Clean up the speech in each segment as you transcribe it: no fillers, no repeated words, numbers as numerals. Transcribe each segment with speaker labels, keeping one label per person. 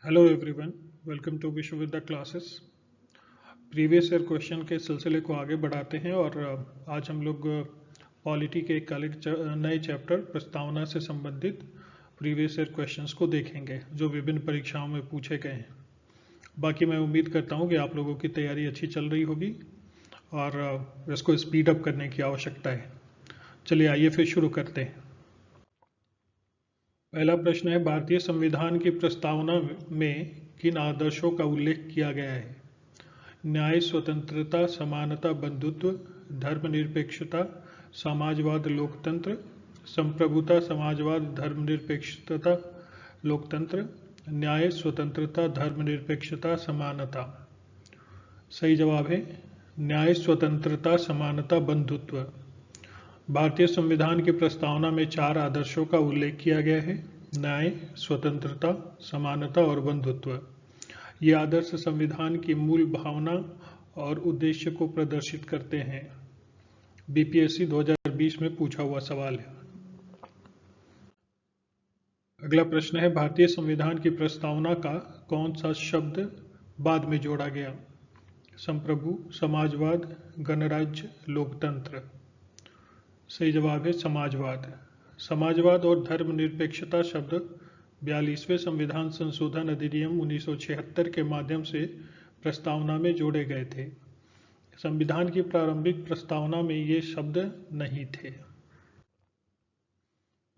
Speaker 1: Hello everyone, welcome to Vishwavidya classes. Previous year question के सिलसिले को आगे बढ़ाते हैं और आज हम लोग पॉलिटी के एक अलग नए चैप्टर प्रस्तावना से संबंधित प्रीवियस ईयर क्वेश्चंस को देखेंगे जो विभिन्न परीक्षाओं में पूछे गए हैं। बाकी मैं उम्मीद करता हूं कि आप लोगों की तैयारी अच्छी चल रही होगी और इसको स्पीड अप करने की आवश्यकता है। चलिए आइए फिर शुरू करते हैं। पहला प्रश्न है, भारतीय संविधान की प्रस्तावना में किन आदर्शों का उल्लेख किया गया है? न्याय, स्वतंत्रता, समानता, बंधुत्व, धर्मनिरपेक्षता, समाजवाद, लोकतंत्र, संप्रभुता, समाजवाद, धर्मनिरपेक्षता, लोकतंत्र, न्याय, स्वतंत्रता, धर्मनिरपेक्षता, समानता। सही जवाब है न्याय, स्वतंत्रता, समानता, बंधुत्व। भारतीय संविधान की प्रस्तावना में 4 आदर्शों का उल्लेख किया गया है: न्याय, स्वतंत्रता, समानता और बंधुत्व। ये आदर्श संविधान की मूल भावना और उद्देश्य को प्रदर्शित करते हैं। बीपीएससी 2020 में पूछा हुआ सवाल है। अगला प्रश्न है, भारतीय संविधान की प्रस्तावना का कौन सा शब्द बाद में जोड़ा गया? संप्रभु, समाजवाद, गणराज्य, लोकतंत्र। सही जवाब है समाजवाद। समाजवाद और धर्मनिरपेक्षता शब्द 42वें संविधान संशोधन अधिनियम 1976 के माध्यम से प्रस्तावना में जोड़े गए थे। संविधान की प्रारंभिक प्रस्तावना में ये शब्द नहीं थे।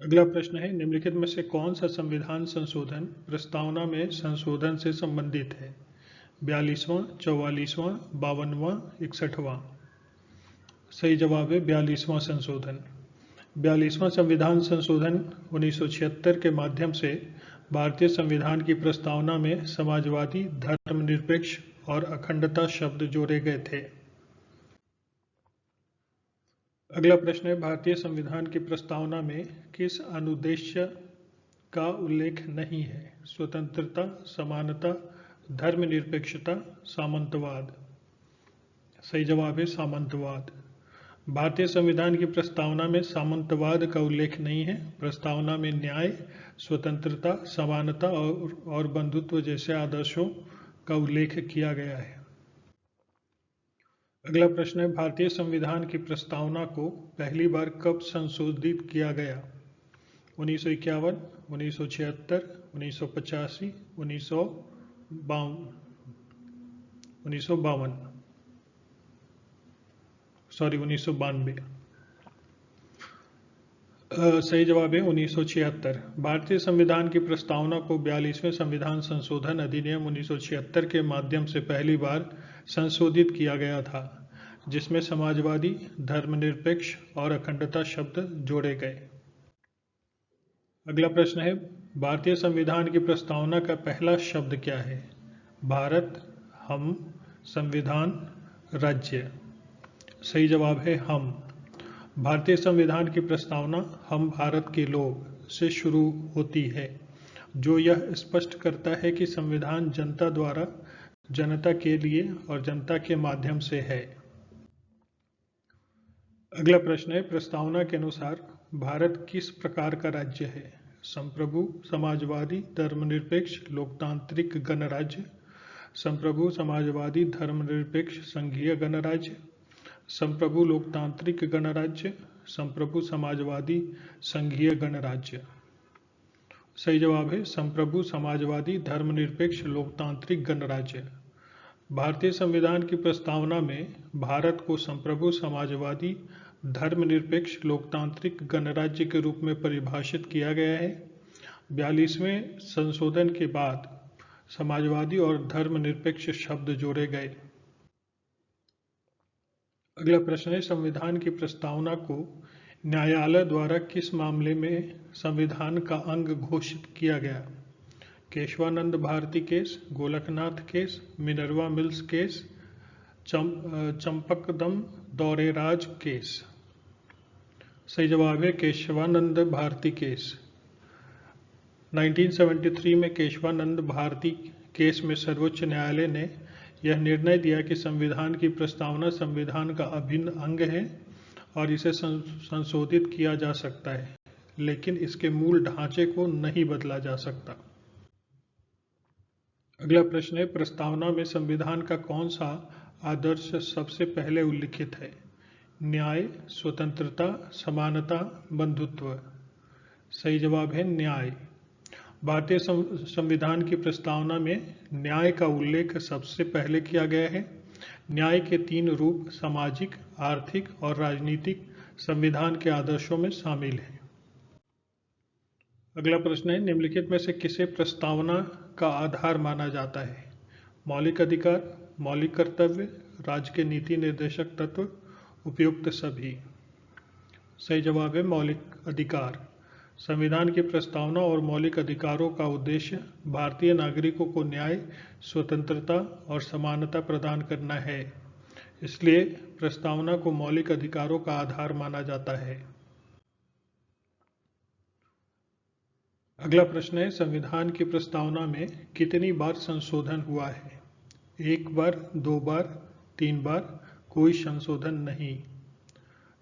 Speaker 1: अगला प्रश्न है, निम्नलिखित में से कौन सा संविधान संशोधन प्रस्तावना में संशोधन से संबंधित है? 42वां, 44वां, 52वां, 61वां। सही जवाब है 42वां संशोधन। 42वां संविधान संशोधन 1976 के माध्यम से भारतीय संविधान की प्रस्तावना में समाजवादी, धर्मनिरपेक्ष और अखंडता शब्द जोड़े गए थे। अगला प्रश्न है, भारतीय संविधान की प्रस्तावना में किस अनुदेश्य का उल्लेख नहीं है? स्वतंत्रता, समानता, धर्मनिरपेक्षता, सामंतवाद। सही जवाब है सामंतवाद। भारतीय संविधान की प्रस्तावना में सामंतवाद का उल्लेख नहीं है। प्रस्तावना में न्याय, स्वतंत्रता, समानता और बंधुत्व जैसे आदर्शों का उल्लेख किया गया है। अगला प्रश्न है, भारतीय संविधान की प्रस्तावना को पहली बार कब संशोधित किया गया? 1951, 1976, 1985, 1992। सही जवाब है 1976। भारतीय संविधान की प्रस्तावना को 42वें संविधान संशोधन अधिनियम 1976 के माध्यम से पहली बार संशोधित किया गया था, जिसमें समाजवादी, धर्मनिरपेक्ष और अखंडता शब्द जोड़े गए। अगला प्रश्न है, भारतीय संविधान की प्रस्तावना का पहला शब्द क्या है? भारत, हम, संविधान, राज्य। सही जवाब है हम। भारतीय संविधान की प्रस्तावना हम भारत के लोग से शुरू होती है, जो यह स्पष्ट करता है कि संविधान जनता द्वारा, जनता के लिए और जनता के माध्यम से है। अगला प्रश्न है, प्रस्तावना के अनुसार भारत किस प्रकार का राज्य है? संप्रभु, समाजवादी, धर्मनिरपेक्ष, लोकतांत्रिक गणराज्य, संप्रभु, समाजवादी, धर्मनिरपेक्ष, संघीय गणराज्य, संप्रभु, लोकतांत्रिक गणराज्य, संप्रभु, समाजवादी, संघीय गणराज्य। सही जवाब है संप्रभु, समाजवादी, धर्मनिरपेक्ष, लोकतांत्रिक गणराज्य। भारतीय संविधान की प्रस्तावना में भारत को संप्रभु, समाजवादी, धर्मनिरपेक्ष, लोकतांत्रिक गणराज्य के रूप में परिभाषित किया गया है। 42वें संशोधन के बाद समाजवादी और धर्मनिरपेक्ष शब्द जोड़े गए। अगला प्रश्न है, संविधान की प्रस्तावना को न्यायालय द्वारा किस मामले में संविधान का अंग घोषित किया गया? Kesavananda Bharati case, Golaknath case, Minerva mills case, Champakam Dorairaj case. सही जवाब है केशवानंद भारती केस। 1973 में केशवानंद भारती केस में सर्वोच्च न्यायालय ने यह निर्णय दिया कि संविधान की प्रस्तावना संविधान का अभिन्न अंग है और इसे संशोधित किया जा सकता है, लेकिन इसके मूल ढांचे को नहीं बदला जा सकता। अगला प्रश्न है, प्रस्तावना में संविधान का कौन सा आदर्श सबसे पहले उल्लिखित है? न्याय, स्वतंत्रता, समानता, बंधुत्व। सही जवाब है न्याय। भारतीय संविधान की प्रस्तावना में न्याय का उल्लेख सबसे पहले किया गया है। न्याय के 3 रूप सामाजिक, आर्थिक और राजनीतिक संविधान के आदर्शों में शामिल हैं। अगला प्रश्न है, निम्नलिखित में से किसे प्रस्तावना का आधार माना जाता है? मौलिक अधिकार, मौलिक कर्तव्य, राज्य के नीति निर्देशक तत्व, उपयुक्त सभी। सही जवाब है मौलिक अधिकार। संविधान की प्रस्तावना और मौलिक अधिकारों का उद्देश्य भारतीय नागरिकों को न्याय, स्वतंत्रता और समानता प्रदान करना है। इसलिए प्रस्तावना को मौलिक अधिकारों का आधार माना जाता है। अगला प्रश्न है, संविधान की प्रस्तावना में कितनी बार संशोधन हुआ है? 1 बार, 2 बार, 3 बार, कोई संशोधन नहीं।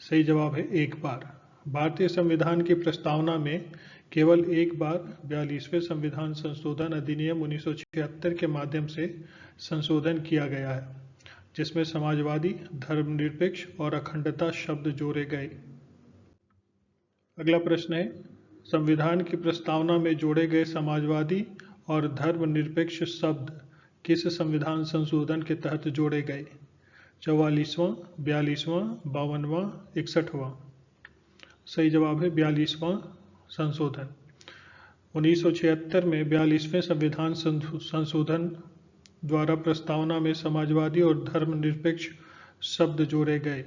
Speaker 1: सही जवाब है 1 बार। भारतीय संविधान की प्रस्तावना में केवल 1 बार 42वें संविधान संशोधन अधिनियम 1976 के माध्यम से संशोधन किया गया है, जिसमें समाजवादी, धर्मनिरपेक्ष और अखंडता शब्द जोड़े गए। अगला प्रश्न है, संविधान की प्रस्तावना में जोड़े गए समाजवादी और धर्मनिरपेक्ष शब्द किस संविधान संशोधन के तहत जोड़े गए? 44वां, 42वां, 52वां, 61वां। सही जवाब है 42वां संशोधन। 1976 में 42वें संविधान संशोधन द्वारा प्रस्तावना में समाजवादी और धर्मनिरपेक्ष शब्द जोड़े गए।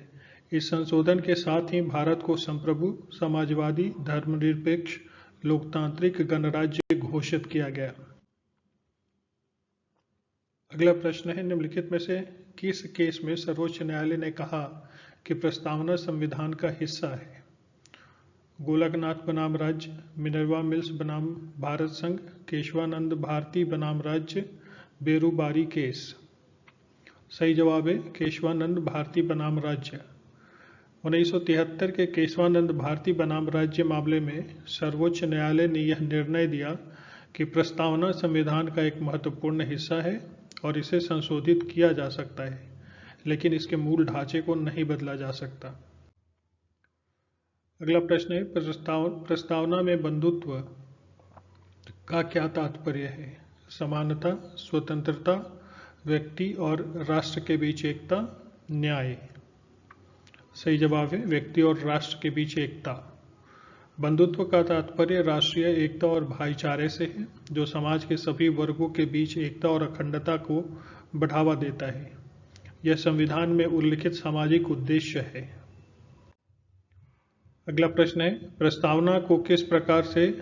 Speaker 1: इस संशोधन के साथ ही भारत को संप्रभु, समाजवादी, धर्मनिरपेक्ष, लोकतांत्रिक गणराज्य घोषित किया गया। अगला प्रश्न है, निम्नलिखित में से किस केस में सर्वोच्च न्यायालय ने कहा कि प्रस्तावना संविधान का हिस्सा है? गोलकनाथ बनाम राज्य, मिनर्वा मिल्स बनाम भारत संघ, केशवानंद भारती बनाम राज्य, बेरूबारी केस। सही जवाब है केशवानंद भारती बनाम राज्य। 1973 के केशवानंद भारती बनाम राज्य मामले में सर्वोच्च न्यायालय ने यह निर्णय दिया कि प्रस्तावना संविधान का एक महत्वपूर्ण हिस्सा है और इसे संशोधित किया जा सकता है, लेकिन इसके मूल ढांचे को नहीं बदला जा सकता। अगला प्रश्न है, प्रस्तावना में बंधुत्व का क्या तात्पर्य है? समानता, स्वतंत्रता, व्यक्ति और राष्ट्र के बीच एकता, न्याय। सही जवाब है व्यक्ति और राष्ट्र के बीच एकता। बंधुत्व का तात्पर्य राष्ट्रीय एकता और भाईचारे से है, जो समाज के सभी वर्गों के बीच एकता और अखंडता को बढ़ावा देता है। यह संविधान में उल्लिखित सामाजिक उद्देश्य है। अगला प्रश्न है, प्रस्तावना को किस प्रकार से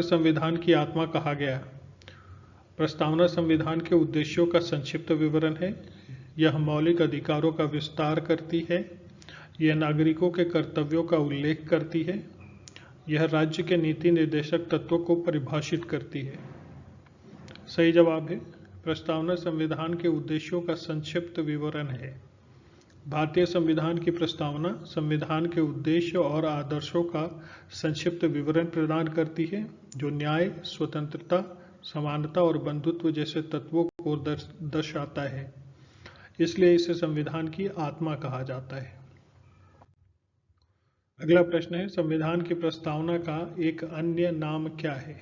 Speaker 1: संविधान की आत्मा कहा गया? प्रस्तावना संविधान के उद्देश्यों का संक्षिप्त विवरण है। यह मौलिक अधिकारों का विस्तार करती है। यह नागरिकों के कर्तव्यों का उल्लेख करती है। यह राज्य के नीति निर्देशक तत्वों को परिभाषित करती है। सही जवाब है प्रस्तावना संविधान के उद्देश्यों का संक्षिप्त विवरण है। भारतीय संविधान की प्रस्तावना संविधान के उद्देश्य और आदर्शों का संक्षिप्त विवरण प्रदान करती है, जो न्याय, स्वतंत्रता, समानता और बंधुत्व जैसे तत्वों को दर्शाता है। इसलिए इसे संविधान की आत्मा कहा जाता है। अगला प्रश्न है, संविधान की प्रस्तावना का एक अन्य नाम क्या है?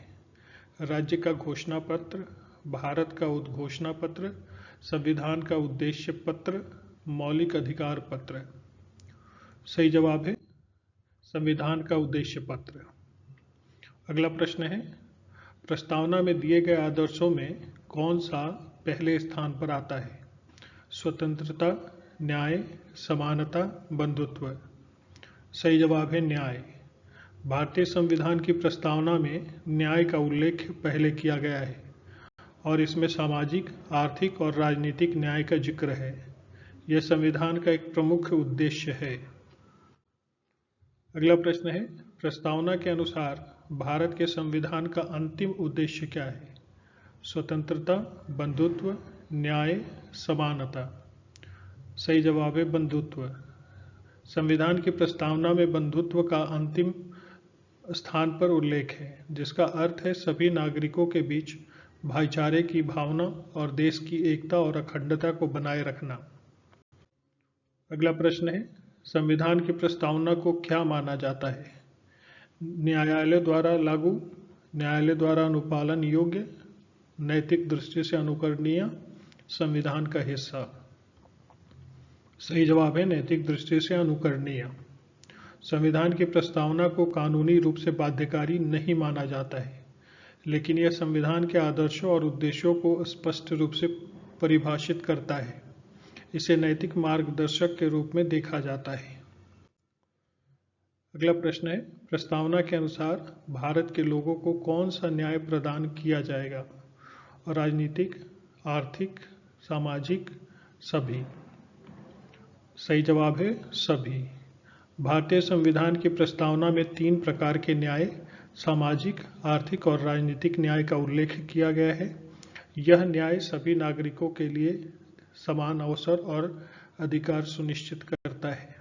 Speaker 1: राज्य का घोषणा पत्र, भारत का उद्घोषणा पत्र, संविधान का उद्देश्य पत्र, मौलिक अधिकार पत्र। सही जवाब है संविधान का उद्देश्य पत्र। अगला प्रश्न है, प्रस्तावना में दिए गए आदर्शों में कौन सा पहले स्थान पर आता है? स्वतंत्रता, न्याय, समानता, बंधुत्व। सही जवाब है न्याय। भारतीय संविधान की प्रस्तावना में न्याय का उल्लेख पहले किया गया है और इसमें सामाजिक, आर्थिक और राजनीतिक न्याय का जिक्र है। यह संविधान का एक प्रमुख उद्देश्य है। अगला प्रश्न है, प्रस्तावना के अनुसार भारत के संविधान का अंतिम उद्देश्य क्या है? स्वतंत्रता, बंधुत्व, न्याय, समानता। सही जवाब है बंधुत्व। संविधान की प्रस्तावना में बंधुत्व का स्थान पर उल्लेख है, जिसका अर्थ है सभी नागरिकों के बीच भाईचारे की भावना और देश की एकता और अखंडता को बनाए रखना। अगला प्रश्न है, संविधान की प्रस्तावना को क्या माना जाता है? न्यायालय द्वारा लागू, न्यायालय द्वारा अनुपालन योग्य, नैतिक दृष्टि से अनुकरणीय, संविधान का हिस्सा। सही जवाब है नैतिक दृष्टि से अनुकरणीय। संविधान की प्रस्तावना को कानूनी रूप से बाध्यकारी नहीं माना जाता है, लेकिन यह संविधान के आदर्शों और उद्देश्यों को स्पष्ट रूप से परिभाषित करता है। इसे नैतिक मार्गदर्शक के रूप में देखा जाता है। अगला प्रश्न है, प्रस्तावना के अनुसार भारत के लोगों को कौन सा न्याय प्रदान किया जाएगा? राजनीतिक, आर्थिक, सामाजिक, सभी। सही जवाब है सभी। भारतीय संविधान की प्रस्तावना में 3 प्रकार के न्याय, सामाजिक, आर्थिक और राजनीतिक न्याय का उल्लेख किया गया है। यह न्याय सभी नागरिकों के लिए समान अवसर और अधिकार सुनिश्चित करता है।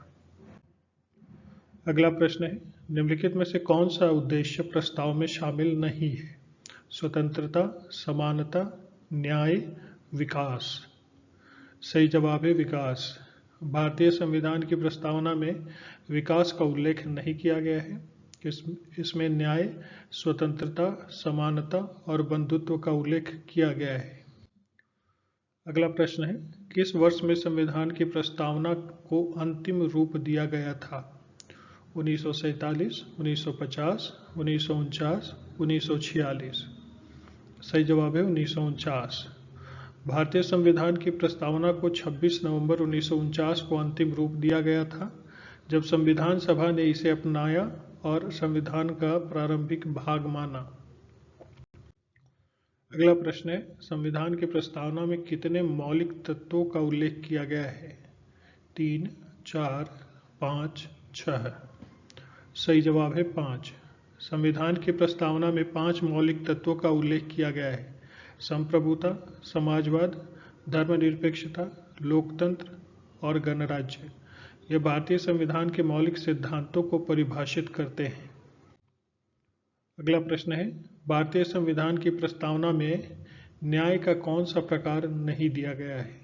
Speaker 1: अगला प्रश्न है, निम्नलिखित में से कौन सा उद्देश्य प्रस्ताव में शामिल नहीं है? स्वतंत्रता, समानता, न्याय, विकास। सही जवाब है विकास। भारतीय संविधान की प्रस्तावना में विकास का उल्लेख नहीं किया गया है। इसमें न्याय, स्वतंत्रता, समानता और बंधुत्व का उल्लेख किया गया है। अगला प्रश्न है, किस वर्ष में संविधान की प्रस्तावना को अंतिम रूप दिया गया था? 1947, 1950, 1949, 1946। सही जवाब है 1949। भारतीय संविधान की प्रस्तावना को 26 नवंबर 1949 को अंतिम रूप दिया गया था, जब संविधान सभा ने इसे अपनाया और संविधान का प्रारंभिक भाग माना। अगला प्रश्न है, संविधान की प्रस्तावना में कितने मौलिक तत्वों का उल्लेख किया गया है? 3, 4, 5, 6। सही जवाब है 5। संविधान की प्रस्तावना में 5 मौलिक तत्वों का उल्लेख किया गया है: संप्रभुता, समाजवाद, धर्मनिरपेक्षता, लोकतंत्र और गणराज्य। ये भारतीय संविधान के मौलिक सिद्धांतों को परिभाषित करते हैं। अगला प्रश्न है, भारतीय संविधान की प्रस्तावना में न्याय का कौन सा प्रकार नहीं दिया गया है?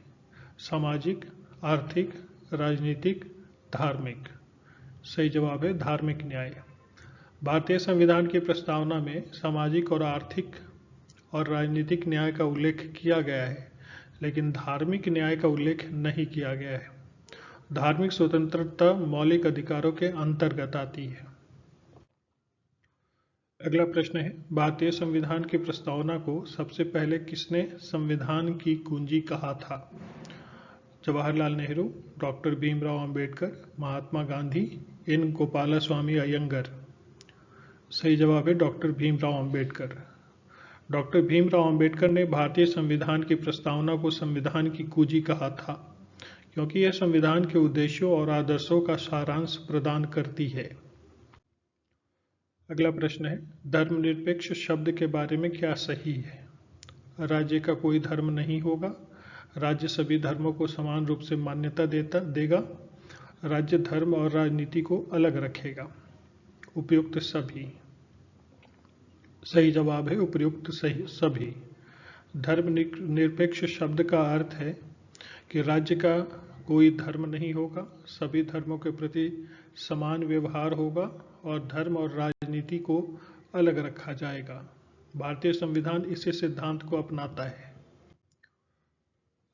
Speaker 1: सामाजिक, आर्थिक, राजनीतिक, धार्मिक। सही जवाब है धार्मिक न्याय। भारतीय संविधान की प्रस्तावना में सामाजिक और आर्थिक और राजनीतिक न्याय का उल्लेख किया गया है, लेकिन धार्मिक न्याय का उल्लेख नहीं किया गया है। धार्मिक स्वतंत्रता मौलिक अधिकारों के अंतर्गत आती है। अगला प्रश्न है, भारतीय संविधान की प्रस्तावना को सबसे पहले किसने संविधान की कुंजी कहा था? Jawaharlal Nehru, doctor Bhimrao Ambedkar, Mahatma Gandhi, N Gopalaswamy Iyengar. सही जवाब है डॉक्टर भीमराव अंबेडकर। डॉक्टर भीमराव अंबेडकर ने भारतीय संविधान की प्रस्तावना को संविधान की कुंजी कहा था, क्योंकि यह संविधान के उद्देश्यों और आदर्शों का सारांश प्रदान करती है। अगला प्रश्न है, धर्मनिरपेक्ष शब्द के बारे में क्या सही है? राज्य का कोई धर्म नहीं होगा, राज्य सभी धर्मों को समान रूप से मान्यता देगा, राज्य धर्म और राजनीति को अलग रखेगा। उपयुक्त सभी। सही जवाब है उपयुक्त सभी। धर्मनिरपेक्ष शब्द का अर्थ है कि राज्य का कोई धर्म नहीं होगा, सभी धर्मों के प्रति समान व्यवहार होगा और धर्म और राजनीति को अलग रखा जाएगा। भारतीय संविधान इसी सिद्धांत को अपनाता है।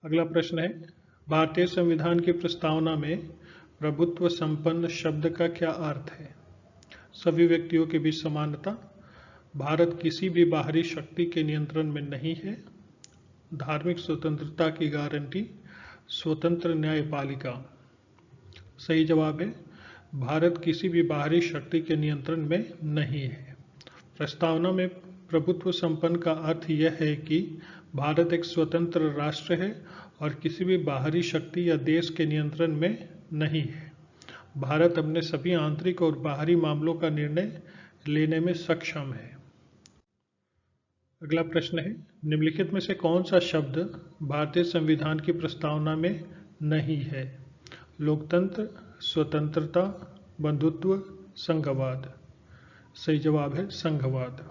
Speaker 1: अगला प्रश्न है, भारतीय संविधान की प्रस्तावना में प्रभुत्व संपन्न शब्द का क्या अर्थ है? सभी व्यक्तियों के बीच समानता, भारत किसी भी बाहरी शक्ति के नियंत्रण में नहीं है, धार्मिक स्वतंत्रता की गारंटी, स्वतंत्र न्यायपालिका। सही जवाब है भारत किसी भी बाहरी शक्ति के नियंत्रण में नहीं है। प्रस्तावना में प्रभुत्व संपन्न का अर्थ यह है कि भारत एक स्वतंत्र राष्ट्र है और किसी भी बाहरी शक्ति या देश के नियंत्रण में नहीं है। भारत अपने सभी आंतरिक और बाहरी मामलों का निर्णय लेने में सक्षम है। अगला प्रश्न है, निम्नलिखित में से कौन सा शब्द भारतीय संविधान की प्रस्तावना में नहीं है? लोकतंत्र, स्वतंत्रता, बंधुत्व, संघवाद। सही जवाब है संघवाद।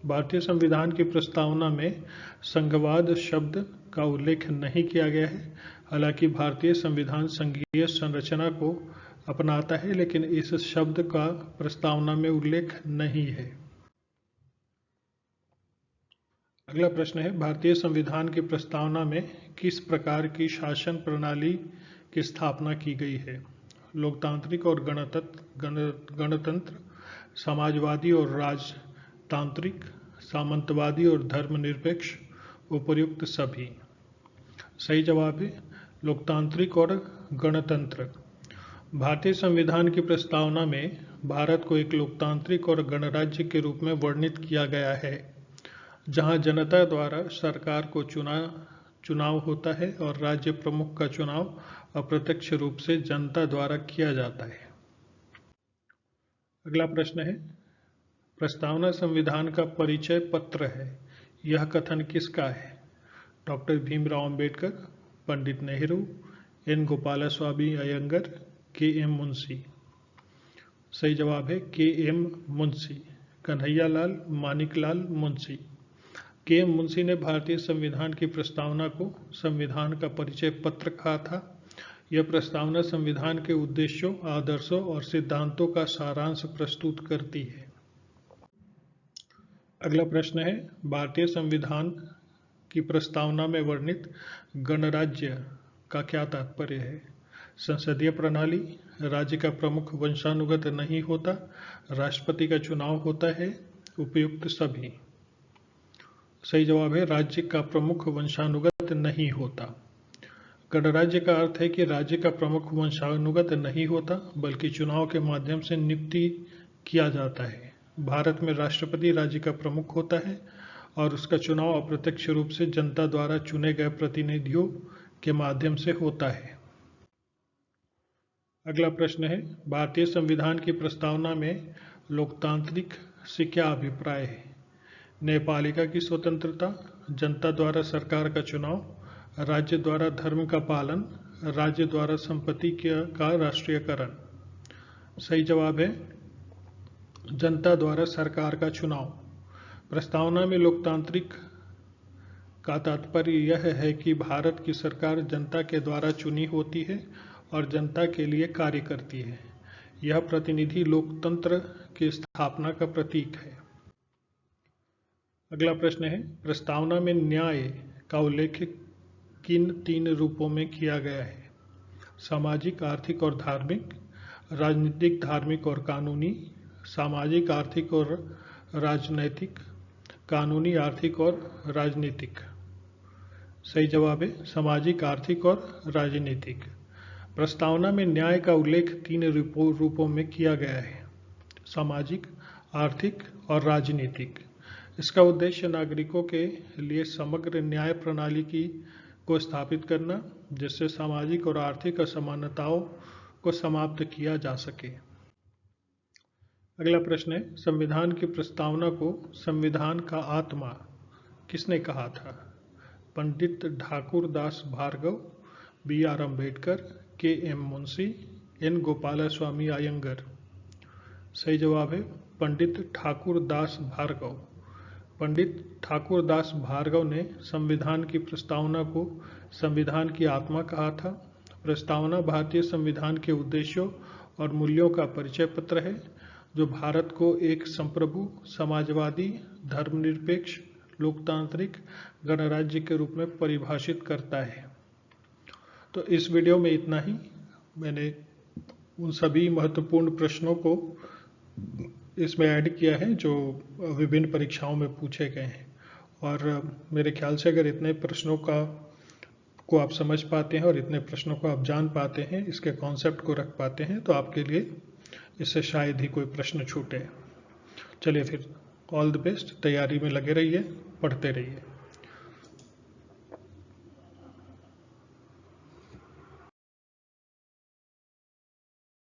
Speaker 1: भारतीय संविधान की प्रस्तावना में संघवाद शब्द का उल्लेख नहीं किया गया है। हालांकि भारतीय संविधान संघीय संरचना को अपनाता है, लेकिन इस शब्द का प्रस्तावना में उल्लेख नहीं है। अगला प्रश्न है, भारतीय संविधान की प्रस्तावना में किस प्रकार की शासन प्रणाली की स्थापना की गई है? लोकतांत्रिक और गणतंत्र, समाजवादी और राजतांत्रिक, सामंतवादी और धर्मनिरपेक्ष, उपर्युक्त सभी। सही जवाब है लोकतांत्रिक और गणतंत्र। भारतीय संविधान की प्रस्तावना में भारत को एक लोकतांत्रिक और गणराज्य के रूप में वर्णित किया गया है, जहां जनता द्वारा सरकार को चुनाव होता है और राज्य प्रमुख का चुनाव अप्रत्यक्ष रूप से जनता द्वारा किया जाता है। अगला प्रश्न है, प्रस्तावना संविधान का परिचय पत्र है, यह कथन किसका है? डॉक्टर भीमराव अंबेडकर, पंडित नेहरू, एन गोपालस्वामी अयंगर, के एम मुंशी। सही जवाब है के एम मुंशी, कन्हैयालाल मानिकलाल मुंशी। के एम मुंशी ने भारतीय संविधान की प्रस्तावना को संविधान का परिचय पत्र कहा था। यह प्रस्तावना संविधान के उद्देश्यों, आदर्शों और सिद्धांतों का सारांश प्रस्तुत करती है। अगला प्रश्न है, भारतीय संविधान की प्रस्तावना में वर्णित गणराज्य का क्या तात्पर्य है? संसदीय प्रणाली, राज्य का प्रमुख वंशानुगत नहीं होता, राष्ट्रपति का चुनाव होता है, उपयुक्त सभी। सही जवाब है राज्य का प्रमुख वंशानुगत नहीं होता। गणराज्य का अर्थ है कि राज्य का प्रमुख वंशानुगत नहीं होता, बल्कि चुनाव के माध्यम से नियुक्ति किया जाता है। भारत में राष्ट्रपति राज्य का प्रमुख होता है और उसका चुनाव अप्रत्यक्ष रूप से जनता द्वारा चुने गए प्रतिनिधियों के माध्यम से होता है। अगला प्रश्न है, भारतीय संविधान की प्रस्तावना में लोकतांत्रिक से क्या अभिप्राय है? न्यायपालिका की स्वतंत्रता, जनता द्वारा सरकार का चुनाव, राज्य द्वारा धर्म का पालन, राज्य द्वारा संपत्ति का राष्ट्रीयकरण। सही जवाब है जनता द्वारा सरकार का चुनाव। प्रस्तावना में लोकतांत्रिक का तात्पर्य यह है कि भारत की सरकार जनता के द्वारा चुनी होती है और जनता के लिए कार्य करती है। यह प्रतिनिधि लोकतंत्र की स्थापना का प्रतीक है। अगला प्रश्न है, प्रस्तावना में न्याय का उल्लेख किन 3 रूपों में किया गया है? सामाजिक, आर्थिक और धार्मिक, राजनीतिक, धार्मिक और कानूनी, सामाजिक, आर्थिक और राजनैतिक, कानूनी, आर्थिक और राजनीतिक। सही जवाब है सामाजिक, आर्थिक और राजनीतिक। प्रस्तावना में न्याय का उल्लेख 3 रूपों में किया गया है, सामाजिक, आर्थिक और राजनीतिक। इसका उद्देश्य नागरिकों के लिए समग्र न्याय प्रणाली को स्थापित करना, जिससे सामाजिक और आर्थिक असमानताओं को समाप्त किया जा सके। अगला प्रश्न है, संविधान की प्रस्तावना को संविधान का आत्मा किसने कहा था? पंडित ठाकुर दास भार्गव, बी आर अम्बेडकर, के एम मुंशी, एन गोपालस्वामी अयंगर। सही जवाब है पंडित ठाकुर दास भार्गव। पंडित ठाकुर दास भार्गव ने संविधान की प्रस्तावना को संविधान की आत्मा कहा था। प्रस्तावना भारतीय संविधान के उद्देश्यों और मूल्यों का परिचय पत्र है, जो भारत को एक संप्रभु, समाजवादी, धर्मनिरपेक्ष, लोकतांत्रिक गणराज्य के रूप में परिभाषित करता है। तो इस वीडियो में इतना ही। मैंने उन सभी महत्वपूर्ण प्रश्नों को इसमें ऐड किया है जो विभिन्न परीक्षाओं में पूछे गए हैं, और मेरे ख्याल से अगर इतने प्रश्नों को आप समझ पाते हैं और इतने प्रश्नों को आप जान पाते हैं, इसके कॉन्सेप्ट को रख पाते हैं, तो आपके लिए इससे शायद ही कोई प्रश्न छूटे। चलिए फिर, ऑल द बेस्ट, तैयारी में लगे रहिए, पढ़ते रहिए।